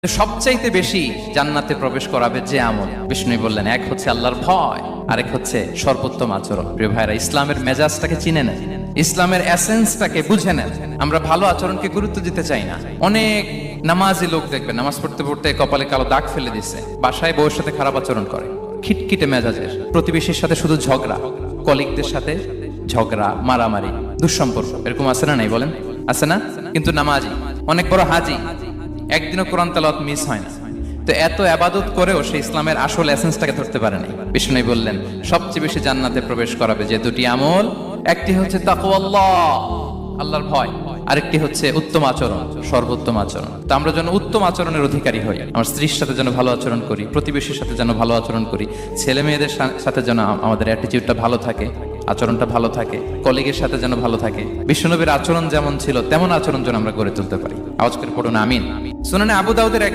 সবচাইতে বেশি জান্নাতে প্রবেশ করাবে যে আমল, বিষ্ণু বললেন, এক হচ্ছে আল্লাহর ভয়, আরেক হচ্ছে সর্বোত্তম আচরণ। প্রিয় ভাইরা, ইসলামের মেজাজটাকে চিনে নেন, ইসলামের এসেন্সটাকে বুঝে নেন। আমরা ভালো আচরণকে গুরুত্ব দিতে চাই না। অনেক নামাজি লোক দেখবেন নামাজ পড়তে পড়তে কপালে কালো দাগ ফেলে দিচ্ছে, বাসায় বউয়ের সাথে খারাপ আচরণ করে, খিটখিটে মেজাজের, প্রতিবেশীর সাথে শুধু ঝগড়া, কলিগদের সাথে ঝগড়া, মারামারি, দুঃসম্পর্ক। এরকম আছে না? নাই বলেন, আছে না? কিন্তু নামাজি, অনেক বড় হাজি, একদিনও কোরআন তেলাওয়াত মিস হয় না। তো এত ইবাদত করেও সে ইসলামের আসল এসেন্সটাকে ধরতে পারে নাই। বিষ্ণু বললেন, সবচেয়ে বেশি জান্নাতে প্রবেশ করাবে যে দুটি আমল, একটি হচ্ছে তাকওয়াল্লাহ, আল্লাহর ভয়, আরেকটি হচ্ছে উত্তম আচরণ, সর্বোত্তম আচরণ। তো আমরা যেন উত্তম আচরণের অধিকারী হই। আমার স্ত্রীর সাথে যেন ভালো আচরণ করি, প্রতিবেশীর সাথে যেন ভালো আচরণ করি, ছেলে মেয়েদের সাথে যেন আমাদের অ্যাটিটিউডটা ভালো থাকে, আচরণটা ভালো থাকে, কলিগের সাথে যেন ভালো থাকে। বিশ্বনবীর আচরণ যেমন ছিল তেমন আচরণ যেন আমরা গড়ে তুলতে পারি। আওয়াজ করে পড়ুন আমিন। সুনানে আবু দাউদের এক